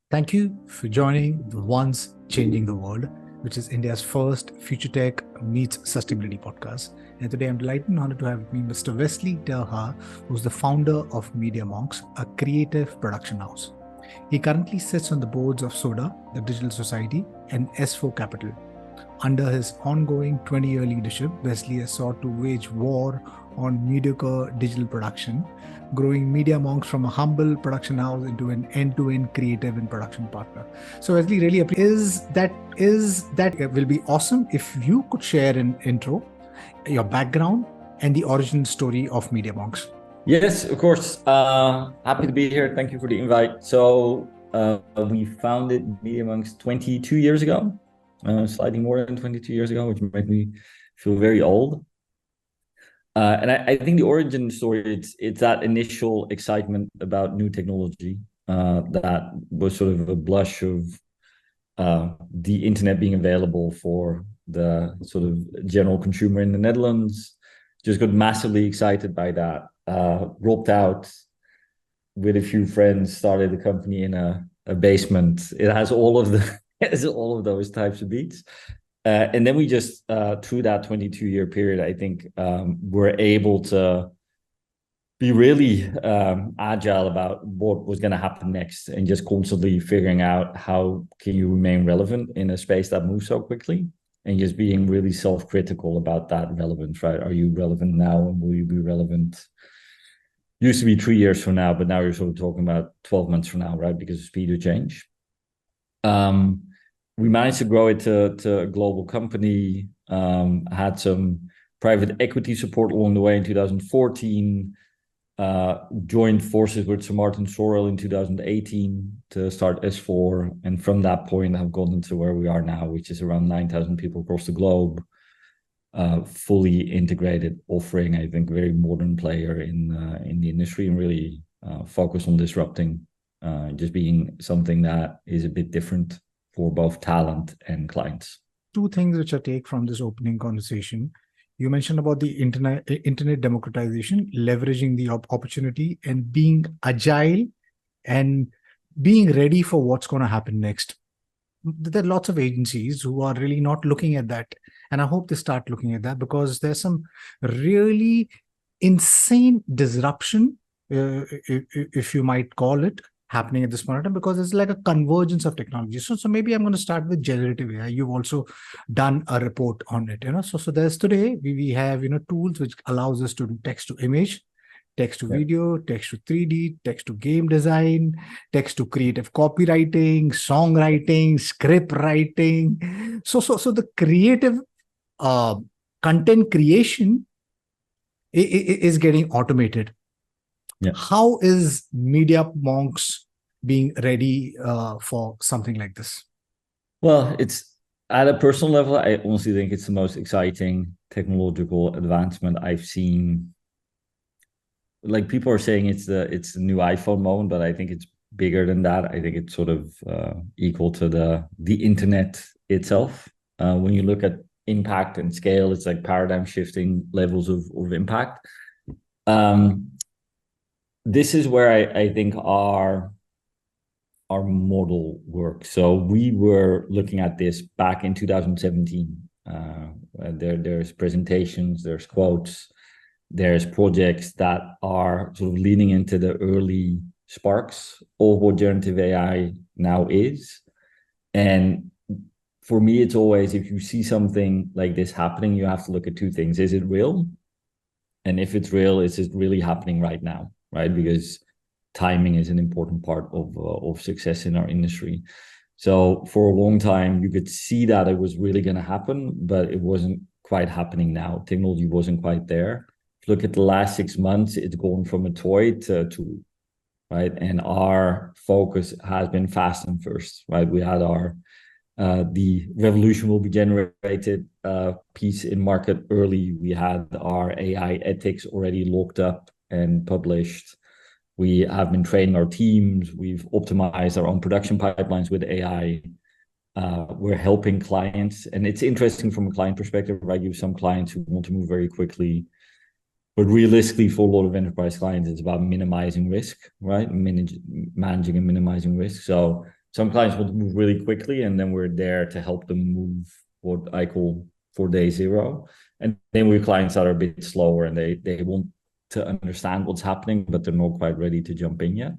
Thank you for joining the Once Changing the World, which is India's first future tech meets sustainability podcast. And today I'm delighted and honored to have with me Mr. Wesley Ter Haar, who's the founder of MediaMonks, a creative production house. He currently sits on the boards of Soda, the Digital Society, and S4 Capital. Under his ongoing 20-year leadership, Wesley has sought to wage war on mediocre digital production, growing MediaMonks from a humble production house into an end-to-end creative and production partner. So Wesley, really is that it will be awesome if you could share an intro, your background, and the origin story of MediaMonks. Yes, of course. Happy to be here. Thank you for the invite. So we founded MediaMonks 22 years ago, slightly more than 22 years ago, which made me feel very old. And I think the origin story, it's that initial excitement about new technology that was sort of a blush of the internet being available for the sort of general consumer in the Netherlands. Just got massively excited by that. Dropped out with a few friends, started a company in a basement. It has all of those types of beats. And then we just, through that 22-year period, I think we're able to be really agile about what was going to happen next and just constantly figuring out how can you remain relevant in a space that moves so quickly and just being really self-critical about that relevance, right? Are you relevant now and will you be relevant? Used to be 3 years from now, but now you're sort of talking about 12 months from now, right? Because of speed of change. We managed to grow it to a global company, had some private equity support along the way in 2014, joined forces with Sir Martin Sorrell in 2018 to start S4. And from that point, have gotten to where we are now, which is around 9,000 people across the globe, fully integrated offering, I think, very modern player in the industry and really focus on disrupting, just being something that is a bit different for both talent and clients. Two things which I take from this opening conversation. You mentioned about the internet democratization, leveraging the opportunity and being agile and being ready for what's going to happen next. There are lots of agencies who are really not looking at that. And I hope they start looking at that because there's some really insane disruption, if you might call it, happening at this point in time, because it's like a convergence of technology. So maybe I'm going to start with generative AI. You've also done a report on it, So there's today we have, tools which allows us to do text to image, text to video, text to 3D, text to game design, text to creative copywriting, songwriting, script writing. So the creative content creation is getting automated. Yeah. How is MediaMonks being ready for something like this? Well, it's at a personal level, I honestly think it's the most exciting technological advancement I've seen. Like people are saying it's the new iPhone moment, but I think it's bigger than that. I think it's sort of equal to the internet itself. When you look at impact and scale, it's like paradigm shifting levels of impact. This is where I think our model works. So we were looking at this back in 2017. There's presentations, there's quotes, there's projects that are sort of leaning into the early sparks of what generative AI now is. And for me, it's always, if you see something like this happening, you have to look at two things. Is it real? And if it's real, is it really happening right now? Right? Because timing is an important part of success in our industry. So for a long time, you could see that it was really going to happen, but it wasn't quite happening now. Technology wasn't quite there. If you look at the last 6 months, it's gone from a toy to a tool, right? And our focus has been fast and first, right? We had our the revolution will be generated piece in market early. We had our AI ethics already locked up and published. We have been training our teams. We've optimized our own production pipelines with AI. We're helping clients. And it's interesting from a client perspective, right? You have some clients who want to move very quickly. But realistically, for a lot of enterprise clients, it's about minimizing risk, right? Managing and minimizing risk. So some clients want to move really quickly, and then we're there to help them move what I call for day zero. And then we have clients that are a bit slower and they want to understand what's happening, but they're not quite ready to jump in yet.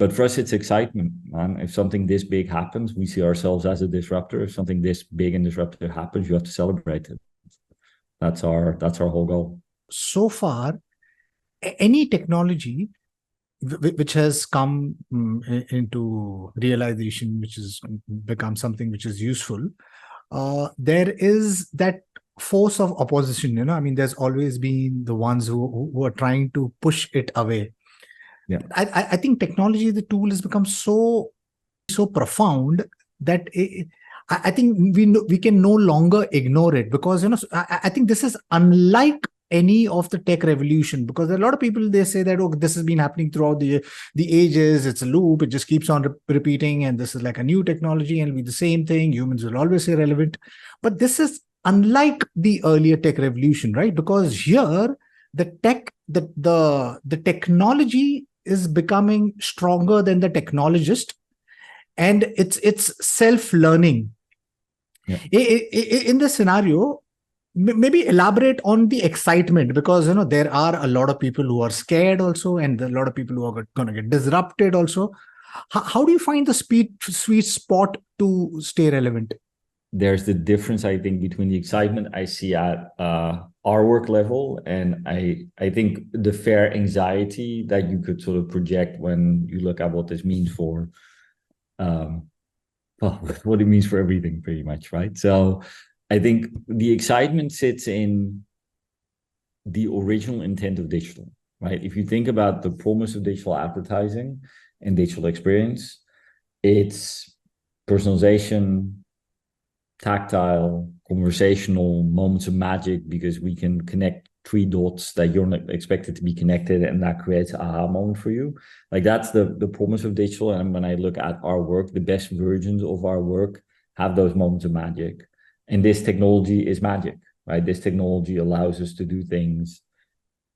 But for us, it's excitement, man. If something this big happens, we see ourselves as a disruptor. If something this big and disruptive happens, you have to celebrate it. That's our whole goal. So far, any technology which has come into realization, which has become something which is useful, there is that force of opposition. I mean, there's always been the ones who are trying to push it away. Yeah, I think technology, the tool, has become so profound that I think we can no longer ignore it, because I think this is unlike any of the tech revolution, because there are a lot of people, they say that, oh, this has been happening throughout the ages, it's a loop, it just keeps on repeating, and this is like a new technology and it'll be the same thing, humans will always stay relevant. But this is unlike the earlier tech revolution, right? Because here the technology is becoming stronger than the technologist, and it's self-learning. Yeah. In this scenario, maybe elaborate on the excitement, because there are a lot of people who are scared also, and a lot of people who are going to get disrupted also. How do you find the sweet spot to stay relevant? There's the difference, I think, between the excitement I see at our work level, and I think the fair anxiety that you could sort of project when you look at what this means for, what it means for everything, pretty much, right? So I think the excitement sits in the original intent of digital, right? If you think about the promise of digital advertising and digital experience, it's personalization, tactile, conversational, moments of magic, because we can connect 3 dots that you're not expected to be connected, and that creates an aha moment for you. Like, that's the promise of digital. And when I look at our work, the best versions of our work have those moments of magic. And this technology is magic, right? This technology allows us to do things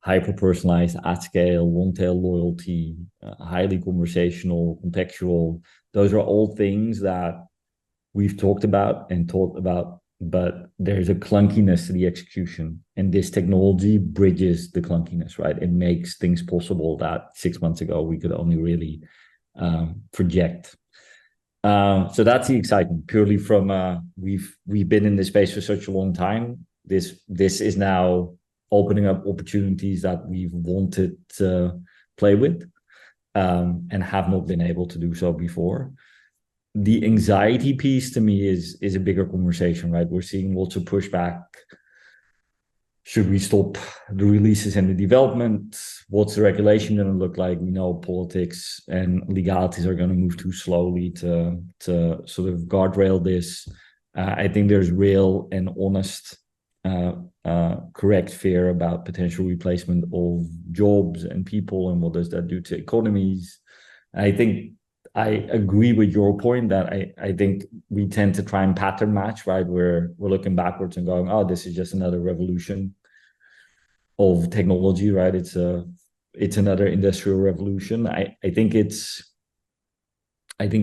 hyper-personalized, at scale, long-tail loyalty, highly conversational, contextual. Those are all things that we've talked about and thought about, but there's a clunkiness to the execution. And this technology bridges the clunkiness, right? It makes things possible that 6 months ago we could only really project. So that's the excitement, purely from we've been in this space for such a long time. This is now opening up opportunities that we've wanted to play with and have not been able to do so before. The anxiety piece to me is a bigger conversation, right? We're seeing lots of pushback. Should we stop the releases and the development? What's the regulation going to look like? We know politics and legalities are going to move too slowly to sort of guardrail this. I think there's real and honest, correct fear about potential replacement of jobs and people, and what does that do to economies. I think I agree with your point that I think we tend to try and pattern match, right? We're looking backwards and going, oh, this is just another revolution of technology, right? It's another industrial revolution. I think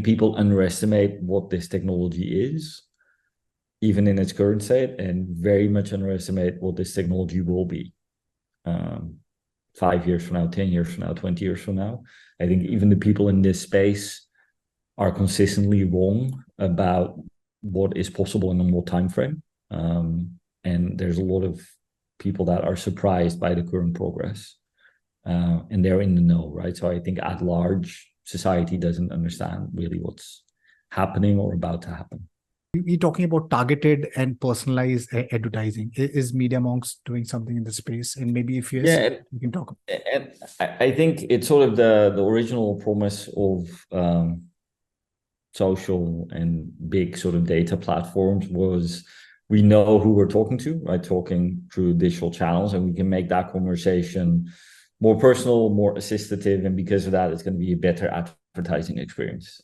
people underestimate what this technology is, even in its current state, and very much underestimate what this technology will be 5 years from now, 10 years from now, 20 years from now. I think even the people in this space are consistently wrong about what is possible and in what time frame. And there's a lot of people that are surprised by the current progress, and they're in the know, right? So I think at large, society doesn't understand really what's happening or about to happen. You're talking about targeted and personalized advertising. Is MediaMonks doing something in the space? And maybe if yes, yeah, you can talk. And I think it's sort of the original promise of social and big sort of data platforms was, we know who we're talking to, right? Talking through digital channels, and we can make that conversation more personal, more assistive, and because of that, it's going to be a better advertising experience.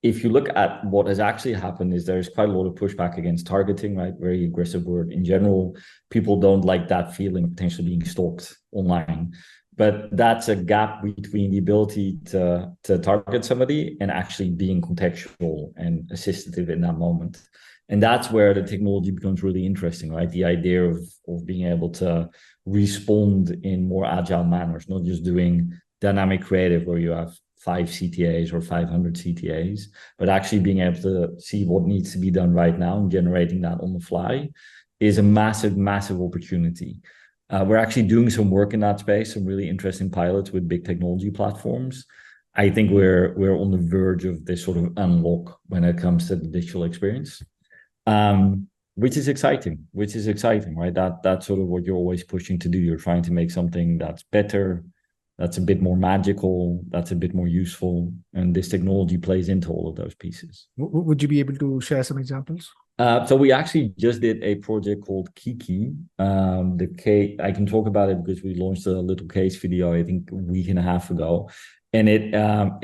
If you look at what has actually happened, is there's quite a lot of pushback against targeting, right? Very aggressive word in general. People don't like that feeling of potentially being stalked online. But that's a gap between the ability to target somebody and actually being contextual and assistive in that moment. And that's where the technology becomes really interesting, right? The idea of being able to respond in more agile manners, not just doing dynamic creative where you have 5 CTAs or 500 CTAs, but actually being able to see what needs to be done right now and generating that on the fly is a massive, massive opportunity. We're actually doing some work in that space, some really interesting pilots with big technology platforms. I think we're on the verge of this sort of unlock when it comes to the digital experience, which is exciting, right? That's sort of what you're always pushing to do. You're trying to make something that's better, that's a bit more magical, that's a bit more useful. And this technology plays into all of those pieces. Would you be able to share some examples? So we actually just did a project called Kiki. I can talk about it because we launched a little case video, I think a week and a half ago. And it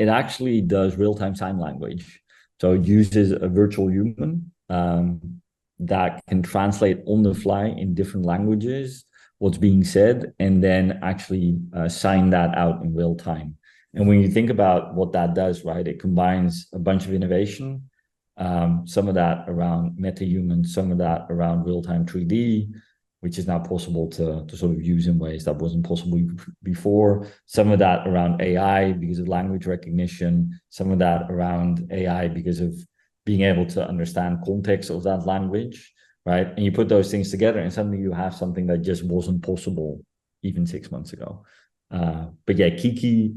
actually does real-time sign language. So it uses a virtual human that can translate on the fly in different languages what's being said, and then actually sign that out in real time. And when you think about what that does, right, it combines a bunch of innovation, some of that around meta-human, some of that around real-time 3D, which is now possible to sort of use in ways that wasn't possible before. Some of that around AI because of language recognition, some of that around AI because of being able to understand context of that language, right? And you put those things together and suddenly you have something that just wasn't possible even 6 months ago. But yeah, Kiki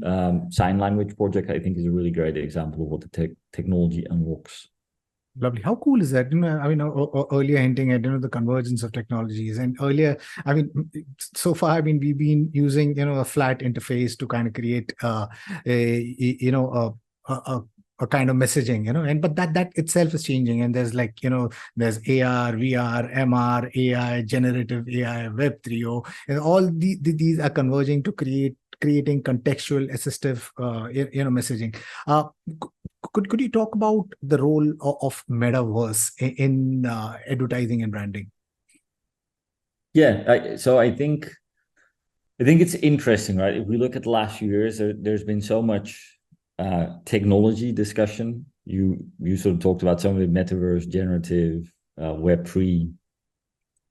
sign language project, I think, is a really great example of what the technology unlocks. Lovely. How cool is that? I mean, earlier hinting at, the convergence of technologies, and earlier, I mean, so far, I mean, we've been using, a flat interface to kind of create, a kind of messaging, but that itself is changing. And there's like, there's AR, VR, MR, AI, generative AI, Web 3.0, and all these are converging to creating contextual assistive, messaging. Could you talk about the role of Metaverse in advertising and branding? Yeah, so I think it's interesting, right? If we look at the last few years, there's been so much technology discussion. You sort of talked about some of the metaverse, generative, Web3,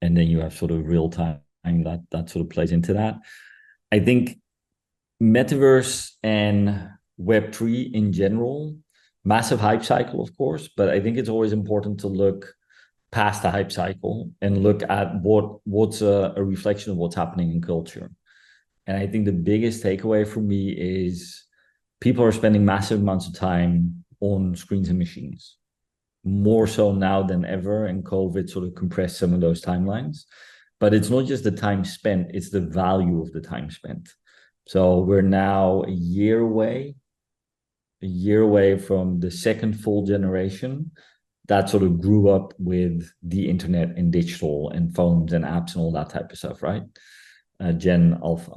and then you have sort of real time that sort of plays into that. I think metaverse and Web3 in general, massive hype cycle, of course, but I think it's always important to look past the hype cycle and look at what's a reflection of what's happening in culture. And I think the biggest takeaway for me is people are spending massive amounts of time on screens and machines, more so now than ever, and COVID sort of compressed some of those timelines. But it's not just the time spent, it's the value of the time spent. So we're now a year away from the second full generation that sort of grew up with the internet and digital and phones and apps and all that type of stuff, right? Gen Alpha.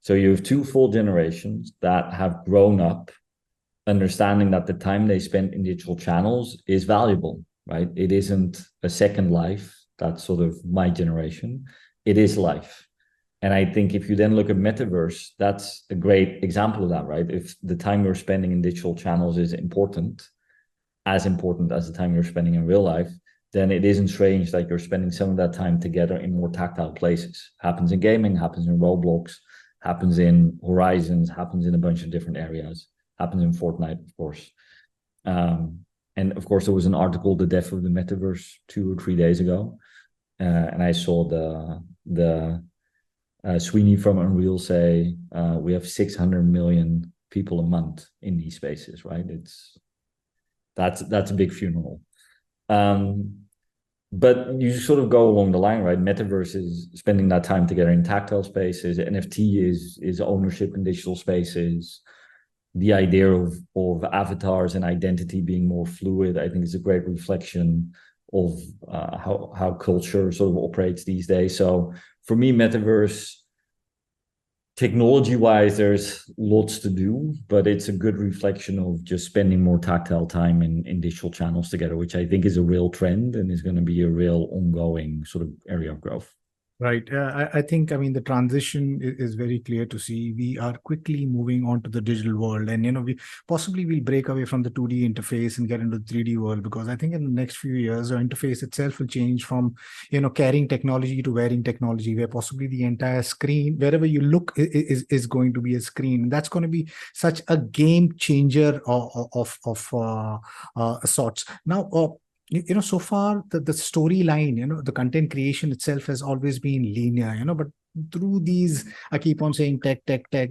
So you have 2 full generations that have grown up understanding that the time they spent in digital channels is valuable, right? It isn't a second life. That's sort of my generation. It is life. And I think if you then look at Metaverse, that's a great example of that, right? If the time you're spending in digital channels is important as the time you're spending in real life, then it isn't strange that you're spending some of that time together in more tactile places. Happens in gaming, happens in Roblox, happens in Horizons, happens in a bunch of different areas, happens in Fortnite, of course. And of course, there was an article, The Death of the Metaverse, 2 or 3 days ago. And I saw the Sweeney from Unreal say, we have 600 million people a month in these spaces, right? That's a big funeral. But you sort of go along the line, right? Metaverse is spending that time together in tactile spaces. NFT is ownership in digital spaces. The idea of avatars and identity being more fluid, I think, is a great reflection of how culture sort of operates these days. So for me, Metaverse, technology-wise, there's lots to do, but it's a good reflection of just spending more tactile time in digital channels together, which I think is a real trend and is going to be a real ongoing sort of area of growth. Right. I think, I mean, the transition is very clear to see. We are quickly moving on to the digital world, and, we possibly will break away from the 2D interface and get into the 3D world, because I think in the next few years, the interface itself will change from, carrying technology to wearing technology, where possibly the entire screen, wherever you look, is going to be a screen. That's going to be such a game changer of sorts. Now, so far the storyline, the content creation itself has always been linear, but through these, I keep on saying tech,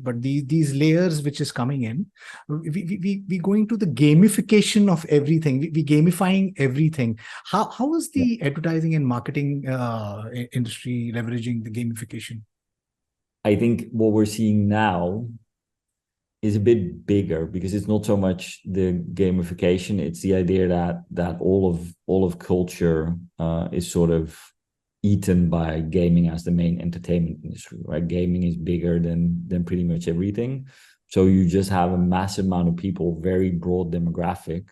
but these layers which is coming in, we going to the gamification of everything. We gamifying everything. How is the advertising and marketing industry leveraging the gamification? I think what we're seeing now is a bit bigger, because it's not so much the gamification, it's the idea that all of culture is sort of eaten by gaming as the main entertainment industry, right? Gaming is bigger than pretty much everything. So you just have a massive amount of people, very broad demographic,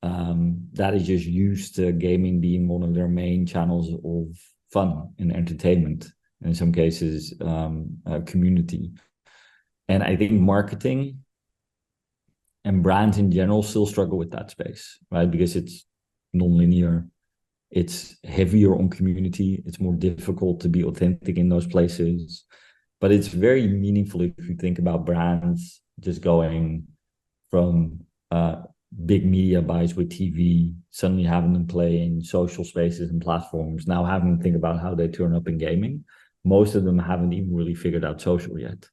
that is just used to gaming being one of their main channels of fun and entertainment, and in some cases community. And I think marketing and brands in general still struggle with that space, right? Because it's non-linear, it's heavier on community, it's more difficult to be authentic in those places. But it's very meaningful if you think about brands just going from big media buys with TV, suddenly having them play in social spaces and platforms, now having to think about how they turn up in gaming. Most of them haven't even really figured out social yet.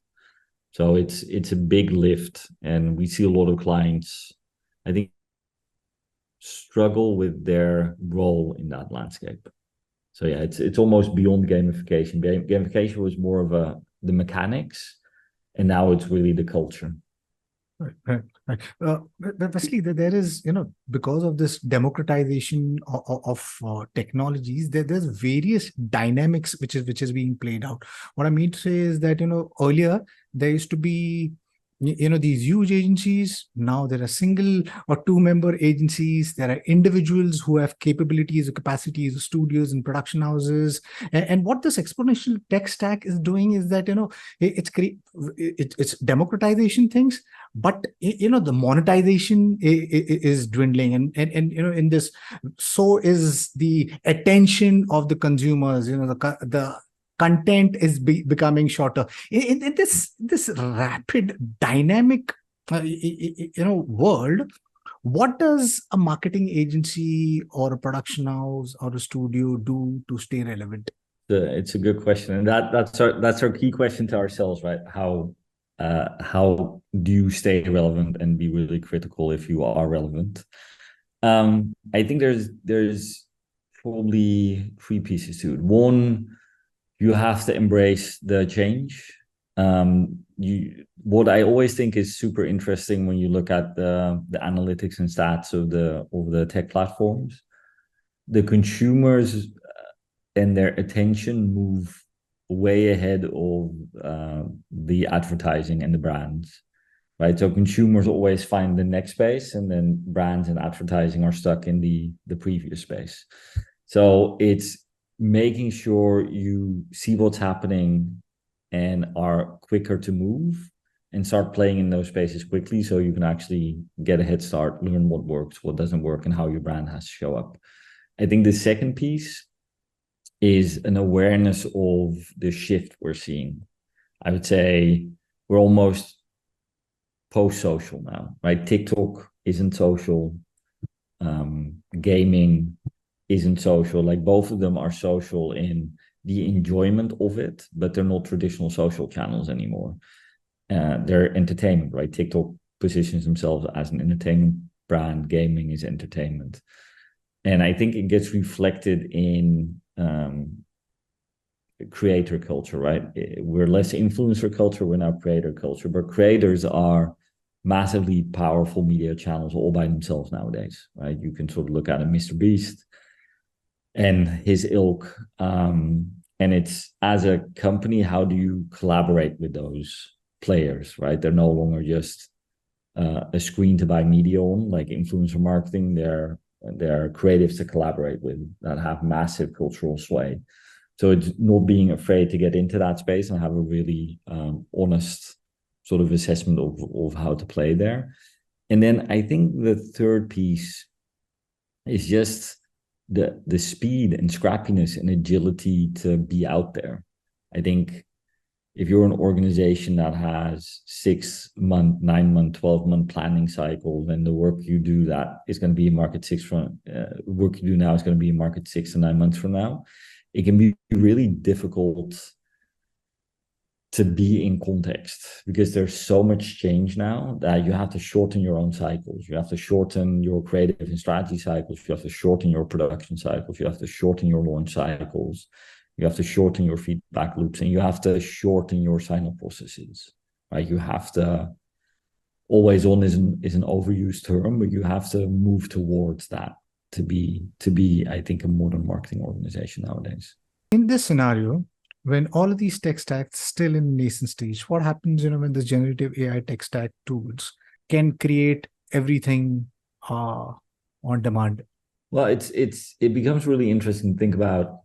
So it's a big lift, and we see a lot of clients, I think, struggle with their role in that landscape. So yeah, it's almost beyond gamification. Gamification was more of the mechanics, and now it's really the culture. Right. But Wesley, there is, because of this democratization of technologies, there's various dynamics which is being played out. What I mean to say is that, earlier there used to be, these huge agencies. Now there are single or two member agencies. There are individuals who have capabilities or capacities, studios and production houses. And what this exponential tech stack is doing is that, it's democratization things, but the monetization is dwindling, and in this, so is the attention of the consumers. The content is becoming shorter in this rapid dynamic world. What does a marketing agency or a production house or a studio do to stay relevant? It's a good question, and that's our key question to ourselves, right? How do you stay relevant and be really critical if you are relevant? I think there's probably three pieces to it. One, you have to embrace the change. What I always think is super interesting when you look at the analytics and stats of the tech platforms, the consumers and their attention move way ahead of the advertising and the brands, right? So consumers always find the next space, and then brands and advertising are stuck in the previous space. So it's making sure you see what's happening and are quicker to move and start playing in those spaces quickly, so you can actually get a head start, learn what works, what doesn't work, and how your brand has to show up. I think the second piece is an awareness of the shift we're seeing. I would say we're almost post-social now, right? TikTok isn't social. Gaming isn't social. Like, both of them are social in the enjoyment of it, but they're not traditional social channels anymore. They're entertainment, right? TikTok positions themselves as an entertainment brand. Gaming is entertainment. And I think it gets reflected in creator culture, right? We're less influencer culture, we're now creator culture, but creators are massively powerful media channels all by themselves nowadays, right? You can sort of look at a Mr. Beast and his ilk, and it's, as a company, how do you collaborate with those players, right? They're no longer just a screen to buy media on, like influencer marketing. They're creatives to collaborate with that have massive cultural sway. So it's not being afraid to get into that space and have a really honest sort of assessment of how to play there. And then I think the third piece is just the speed and scrappiness and agility to be out there. I think if you're an organization that has 6-month, 9-month, 12-month planning cycle, then the work you do that is going to be in market work you do now is going to be in market 6 to 9 months from now. It can be really difficult to be in context because there's so much change now that you have to shorten your own cycles. You have to shorten your creative and strategy cycles. You have to shorten your production cycles. You have to shorten your launch cycles. You have to shorten your feedback loops, and you have to shorten your sign-up processes, right? You have to, always on is an overused term, but you have to move towards that to be, I think, a modern marketing organization nowadays. In this scenario, when all of these tech stacks still in the nascent stage, what happens, when the generative AI tech stack tools can create everything on demand? Well, it becomes really interesting to think about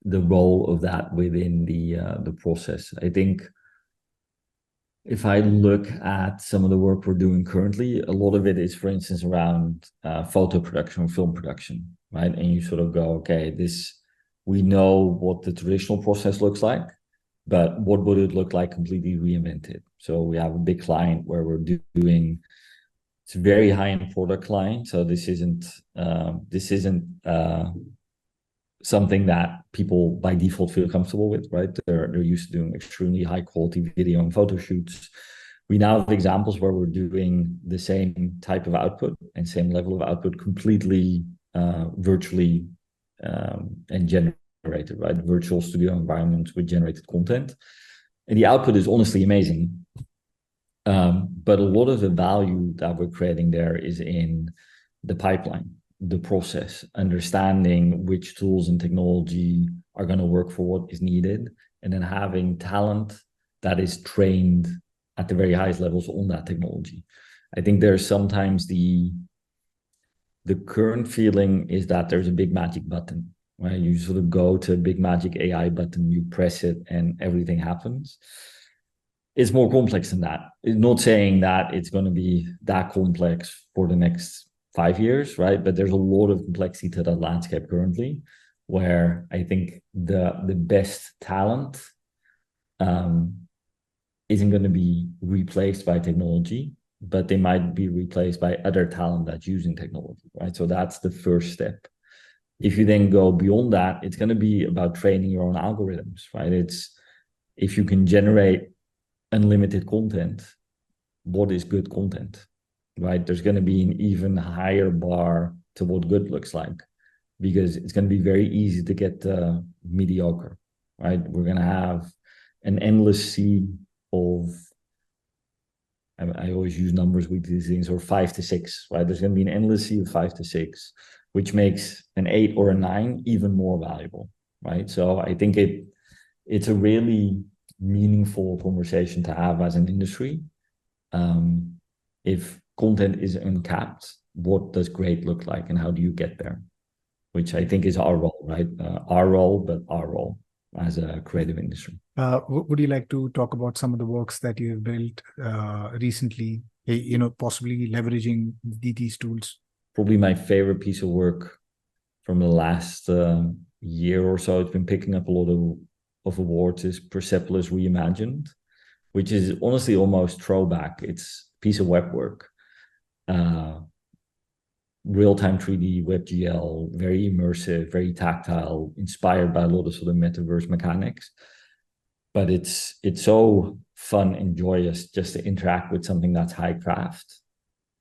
the role of that within the process. I think if I look at some of the work we're doing currently, a lot of it is, for instance, around photo production or film production, right? And you sort of go, okay, we know what the traditional process looks like, but what would it look like completely reinvented? So we have a big client where we're doing, it's a very high-end product client. So this isn't something that people by default feel comfortable with, right? They're used to doing extremely high quality video and photo shoots. We now have examples where we're doing the same type of output and same level of output completely virtually and generated, right? Virtual studio environments with generated content. And the output is honestly amazing. But a lot of the value that we're creating there is in the pipeline, the process, understanding which tools and technology are going to work for what is needed, and then having talent that is trained at the very highest levels on that technology. I think there's sometimes the current feeling is that there's a big magic button, right? You sort of go to a big magic AI button, you press it, and everything happens. It's more complex than that. It's not saying that it's going to be that complex for the next 5 years, right? But there's a lot of complexity to that landscape currently, where I think the best talent isn't going to be replaced by technology, but they might be replaced by other talent that's using technology, right? So that's the first step. If you then go beyond that, it's going to be about training your own algorithms, right? It's if you can generate unlimited content, what is good content, right? There's going to be an even higher bar to what good looks like, because it's going to be very easy to get mediocre, right? We're going to have an endless sea of, I always use numbers with these things, or 5 to 6, right? There's going to be an endless sea of 5 to 6, which makes an 8 or a 9 even more valuable, right? So I think it's a really meaningful conversation to have as an industry. If content is uncapped, what does great look like, and how do you get there? Which I think is our role, right? Our role as a creative industry. Would you like to talk about some of the works that you have built recently, possibly leveraging these tools? Probably my favorite piece of work from the last year or so, it's been picking up a lot of awards, is Persepolis Reimagined, which is honestly almost throwback. It's a piece of web work. Real-time 3D WebGL, very immersive, very tactile, inspired by a lot of sort of metaverse mechanics. But it's so fun and joyous just to interact with something that's high craft.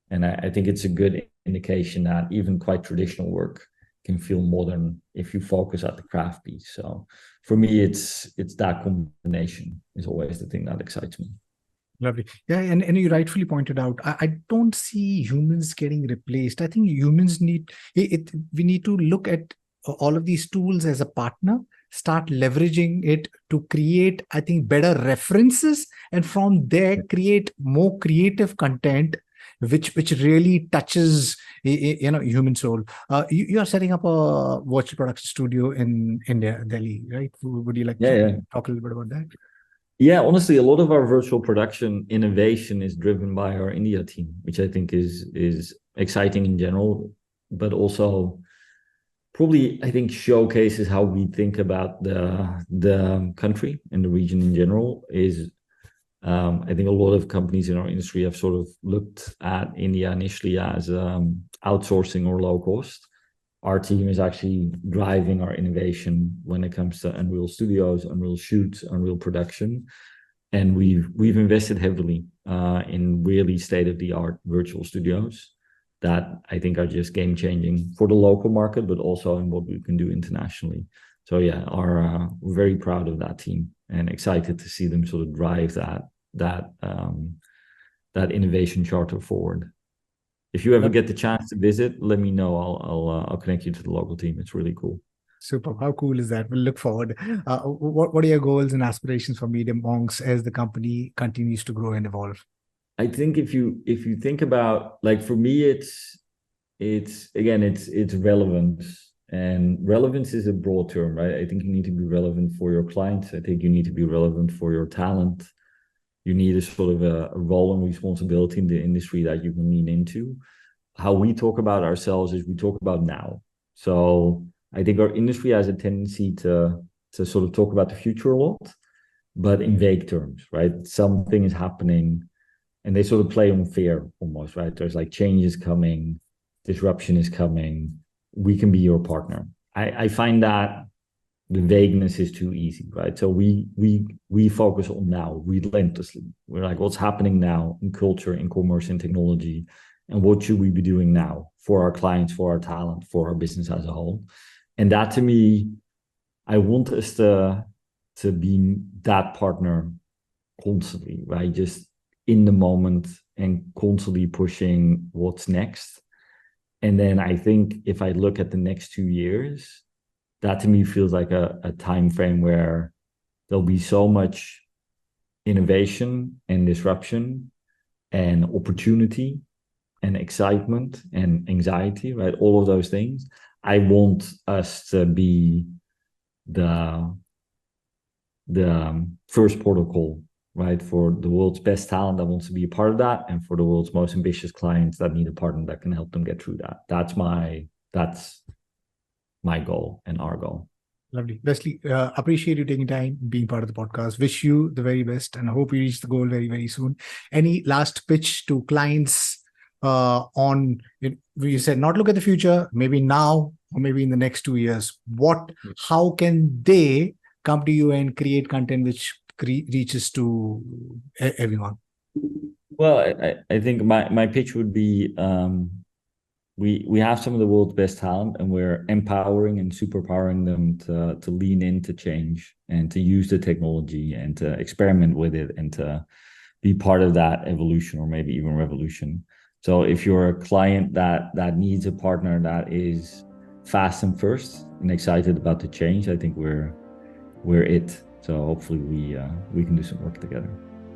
And I think it's a good indication that even quite traditional work can feel modern if you focus at the craft piece. So for me, it's that combination is always the thing that excites me. Lovely. Yeah, and you rightfully pointed out, I don't see humans getting replaced. I think humans need it. We need to look at all of these tools as a partner, start leveraging it to create, I think, better references, and from there create more creative content which really touches human soul. You are setting up a virtual production studio in India, Delhi, right? Would you like to talk a little bit about that? Yeah, honestly, a lot of our virtual production innovation is driven by our India team, which I think is exciting in general, but also probably, I think, showcases how we think about the country and the region in general. I think a lot of companies in our industry have sort of looked at India initially as outsourcing or low cost. Our team is actually driving our innovation when it comes to Unreal Studios, Unreal Shoots, Unreal Production. And we've invested heavily in really state-of-the-art virtual studios that I think are just game-changing for the local market, but also in what we can do internationally. So yeah, we're very proud of that team and excited to see them sort of drive that innovation charter forward. If you ever get the chance to visit, let me know. I'll connect you to the local team. It's really cool. Super. How cool is that? We'll look forward. What are your goals and aspirations for MediaMonks as the company continues to grow and evolve? I think if you think about, like, for me, it's relevance, and relevance is a broad term, right? I think you need to be relevant for your clients. I think you need to be relevant for your talent. You need a sort of a role and responsibility in the industry that you can lean into. How we talk about ourselves is we talk about now. So I think our industry has a tendency to sort of talk about the future a lot, but in vague terms, right? Something is happening and they sort of play on fear almost, right? There's like change is coming, disruption is coming. We can be your partner. I find that the vagueness is too easy, right? So we focus on now relentlessly. We're like, what's happening now in culture, in commerce, in technology, and what should we be doing now for our clients, for our talent, for our business as a whole? And that, to me, I want us to be that partner constantly, right? Just in the moment and constantly pushing what's next. And then I think if I look at the next 2 years, that to me feels like a time frame where there'll be so much innovation and disruption and opportunity and excitement and anxiety, right? All of those things. I want us to be the first protocol, right? For the world's best talent that wants to be a part of that, and for the world's most ambitious clients that need a partner that can help them get through that. That's my goal and our goal. Lovely. Wesley, appreciate you taking time, being part of the podcast. Wish you the very best, and I hope you reach the goal very, very soon. Any last pitch to clients on, you said not look at the future, maybe now or maybe in the next 2 years. How can they come to you and create content which reaches to everyone? Well, I think my pitch would be, we have some of the world's best talent, and we're empowering and superpowering them to lean into change and to use the technology and to experiment with it and to be part of that evolution or maybe even revolution. So if you're a client that needs a partner that is fast and first and excited about the change, I think we're it. So hopefully we can do some work together.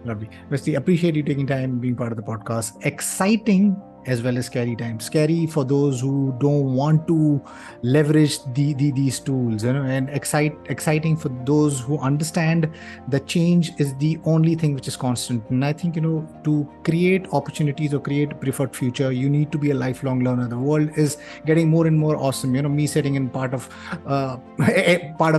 Lovely. Wesley, appreciate you taking time being part of the podcast. Exciting as well as scary times. Scary for those who don't want to leverage these tools, and exciting for those who understand that change is the only thing which is constant. And I think, to create opportunities or create a preferred future, you need to be a lifelong learner. The world is getting more and more awesome. Me sitting in part of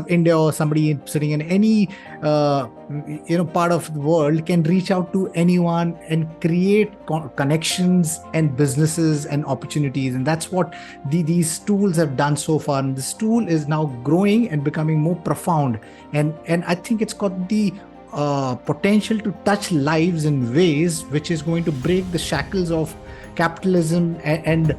India, or somebody sitting in any part of the world can reach out to anyone and create connections and businesses and opportunities. And that's what these tools have done so far. And this tool is now growing and becoming more profound. And I think it's got the potential to touch lives in ways which is going to break the shackles of capitalism and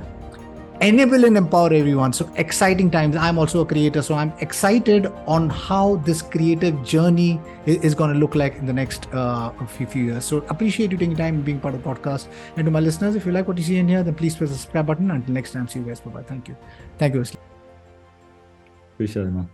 enable and empower everyone. So exciting times. I'm also a creator, so I'm excited on how this creative journey is going to look like in the next few years. So appreciate you taking time and being part of the podcast. And to my listeners, if you like what you see in here, then please press the subscribe button. Until next time, see you guys. Bye-bye. Thank you. Thank you, Wesley. Appreciate it, man.